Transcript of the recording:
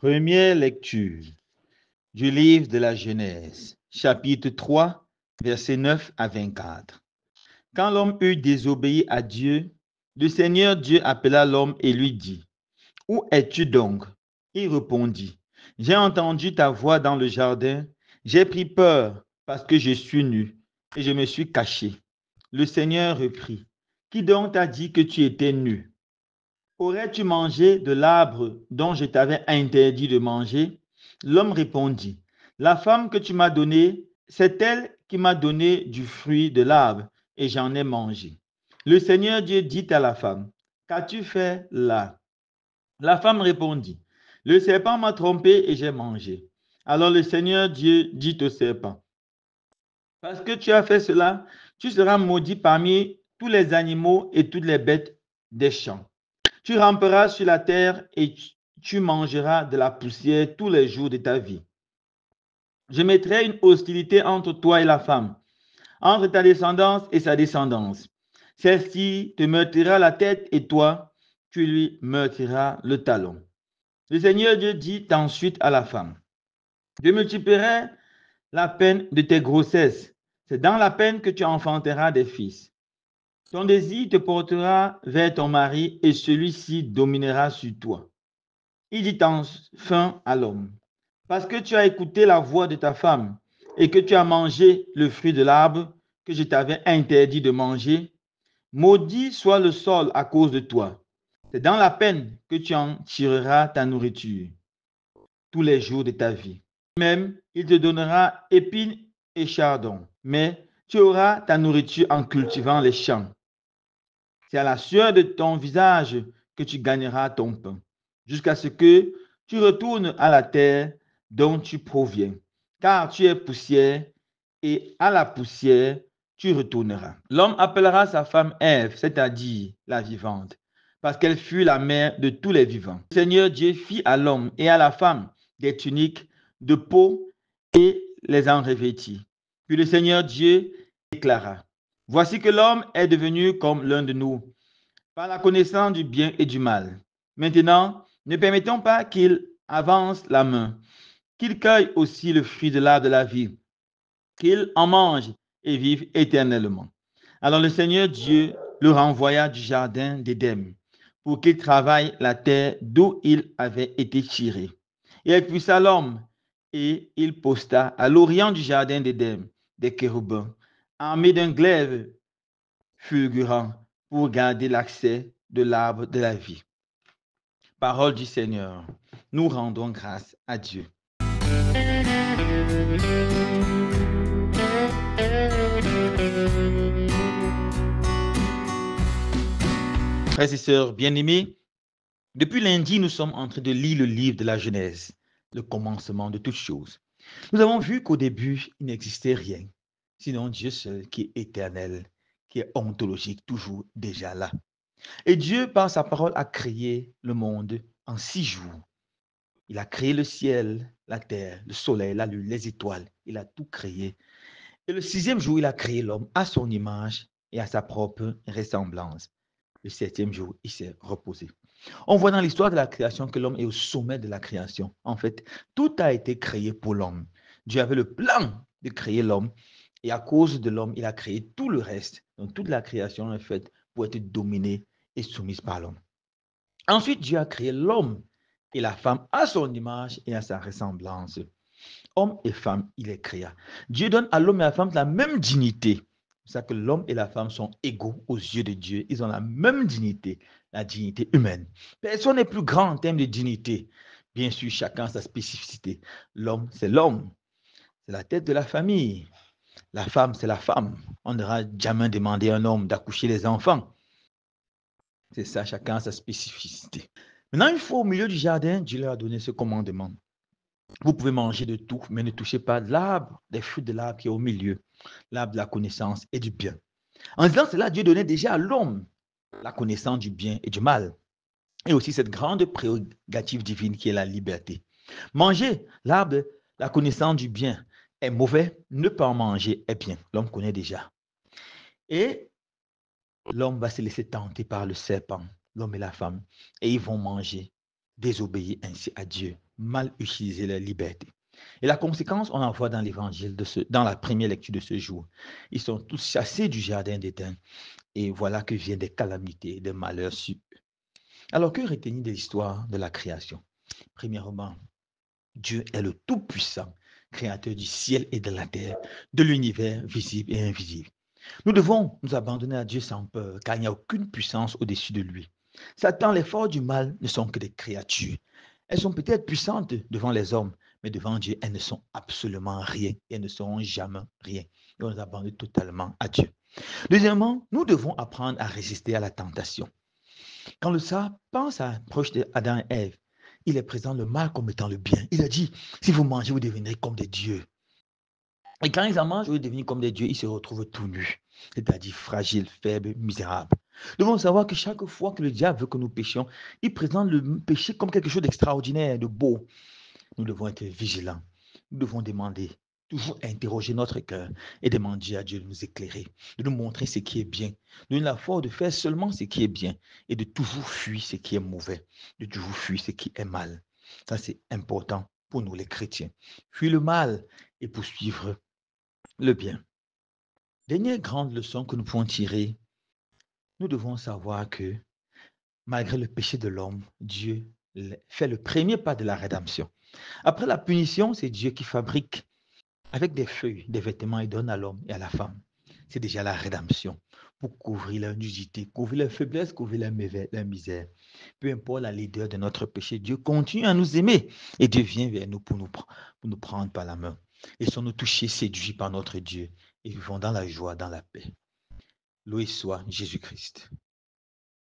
Première lecture du livre de la Genèse, chapitre 3, versets 9 à 24. Quand l'homme eut désobéi à Dieu, le Seigneur Dieu appela l'homme et lui dit, « Où es-tu donc? » Il répondit, « J'ai entendu ta voix dans le jardin, j'ai pris peur parce que je suis nu et je me suis caché. » Le Seigneur reprit, « Qui donc t'a dit que tu étais nu? Aurais-tu mangé de l'arbre dont je t'avais interdit de manger? » L'homme répondit, « La femme que tu m'as donnée, c'est elle qui m'a donné du fruit de l'arbre et j'en ai mangé. » Le Seigneur Dieu dit à la femme, « Qu'as-tu fait là? » La femme répondit, « Le serpent m'a trompé et j'ai mangé. » Alors le Seigneur Dieu dit au serpent, « Parce que tu as fait cela, tu seras maudit parmi tous les animaux et toutes les bêtes des champs. Tu ramperas sur la terre et tu mangeras de la poussière tous les jours de ta vie. Je mettrai une hostilité entre toi et la femme, entre ta descendance et sa descendance. Celle-ci te meurtrira la tête et toi, tu lui meurtriras le talon. » Le Seigneur Dieu dit ensuite à la femme, « Je multiplierai la peine de tes grossesses. C'est dans la peine que tu enfanteras des fils. Ton désir te portera vers ton mari et celui-ci dominera sur toi. » Il dit enfin à l'homme, « Parce que tu as écouté la voix de ta femme et que tu as mangé le fruit de l'arbre que je t'avais interdit de manger, maudit soit le sol à cause de toi. C'est dans la peine que tu en tireras ta nourriture tous les jours de ta vie. Même, il te donnera épines et chardons, mais tu auras ta nourriture en cultivant les champs. C'est à la sueur de ton visage que tu gagneras ton pain, jusqu'à ce que tu retournes à la terre dont tu proviens, car tu es poussière, et à la poussière tu retourneras. L'homme appellera sa femme Ève, c'est-à-dire la vivante, parce qu'elle fut la mère de tous les vivants. Le Seigneur Dieu fit à l'homme et à la femme des tuniques de peau et les en revêtit. Puis le Seigneur Dieu déclara, « Voici que l'homme est devenu comme l'un de nous, par la connaissance du bien et du mal. Maintenant, ne permettons pas qu'il avance la main, qu'il cueille aussi le fruit de l'arbre de la vie, qu'il en mange et vive éternellement. » Alors le Seigneur Dieu le renvoya du jardin d'Éden pour qu'il travaille la terre d'où il avait été tiré. Et il poussa l'homme et il posta à l'orient du jardin d'Éden des chérubins, armés d'un glaive fulgurant pour garder l'accès de l'arbre de la vie. Parole du Seigneur. Nous rendons grâce à Dieu. Frères et sœurs bien-aimés, depuis lundi, nous sommes en train de lire le livre de la Genèse, le commencement de toutes choses. Nous avons vu qu'au début, il n'existait rien, sinon Dieu seul qui est éternel, qui est ontologique, toujours déjà là. Et Dieu, par sa parole, a créé le monde en 6 jours. Il a créé le ciel, la terre, le soleil, la lune, les étoiles. Il a tout créé. Et le 6e jour, il a créé l'homme à son image et à sa propre ressemblance. Le 7e jour, il s'est reposé. On voit dans l'histoire de la création que l'homme est au sommet de la création. En fait, tout a été créé pour l'homme. Dieu avait le plan de créer l'homme. Et à cause de l'homme, il a créé tout le reste. Donc, toute la création est faite pour être dominée et soumise par l'homme. Ensuite, Dieu a créé l'homme et la femme à son image et à sa ressemblance. Homme et femme, il les créa. Dieu donne à l'homme et à la femme la même dignité. C'est ça que l'homme et la femme sont égaux aux yeux de Dieu. Ils ont la même dignité, la dignité humaine. Personne n'est plus grand en termes de dignité. Bien sûr, chacun a sa spécificité. L'homme, c'est l'homme. C'est la tête de la famille. La femme, c'est la femme. On n'aura jamais demandé à un homme d'accoucher les enfants. C'est ça, chacun a sa spécificité. Maintenant, une fois au milieu du jardin, Dieu leur a donné ce commandement. Vous pouvez manger de tout, mais ne touchez pas de l'arbre, des fruits de l'arbre qui est au milieu, l'arbre de la connaissance et du bien. En disant cela, Dieu donnait déjà à l'homme la connaissance du bien et du mal. Et aussi cette grande prérogative divine qui est la liberté. Manger l'arbre de la connaissance du bien est mauvais, ne pas en manger est bien. L'homme connaît déjà. Et l'homme va se laisser tenter par le serpent, l'homme et la femme, et ils vont manger, désobéir ainsi à Dieu, mal utiliser leur liberté. Et la conséquence, on en voit dans l'évangile, dans la première lecture de ce jour. Ils sont tous chassés du jardin d'Éden. Et voilà que viennent des calamités, des malheurs sur eux. Alors, que retenir de l'histoire de la création? Premièrement, Dieu est le Tout-Puissant, créateur du ciel et de la terre, de l'univers visible et invisible. Nous devons nous abandonner à Dieu sans peur, car il n'y a aucune puissance au-dessus de lui. Satan, les forces du mal ne sont que des créatures. Elles sont peut-être puissantes devant les hommes, mais devant Dieu, elles ne sont absolument rien et elles ne seront jamais rien. Et on nous abandonne totalement à Dieu. Deuxièmement, nous devons apprendre à résister à la tentation. Quand le serpent s'approche d'Adam et Ève, il les présente le mal comme étant le bien. Il a dit, si vous mangez, vous deviendrez comme des dieux. Et quand ils en mangent, ils deviennent comme des dieux, ils se retrouvent tout nus, c'est-à-dire fragiles, faibles, misérables. Nous devons savoir que chaque fois que le diable veut que nous péchions, il présente le péché comme quelque chose d'extraordinaire, de beau. Nous devons être vigilants. Nous devons demander, toujours interroger notre cœur et demander à Dieu de nous éclairer, de nous montrer ce qui est bien, de nous donner la force de faire seulement ce qui est bien et de toujours fuir ce qui est mauvais, de toujours fuir ce qui est mal. Ça, c'est important pour nous les chrétiens. Fuir le mal et poursuivre le bien. Dernière grande leçon que nous pouvons tirer, nous devons savoir que malgré le péché de l'homme, Dieu fait le premier pas de la rédemption. Après la punition, c'est Dieu qui fabrique avec des feuilles, des vêtements et donne à l'homme et à la femme. C'est déjà la rédemption pour couvrir leur nudité, couvrir leur faiblesse, couvrir leur misère. Peu importe la laideur de notre péché, Dieu continue à nous aimer et Dieu vient vers nous pour nous prendre par la main. Laissons-nous toucher, séduits par notre Dieu et vivons dans la joie, dans la paix. Loué soit Jésus-Christ.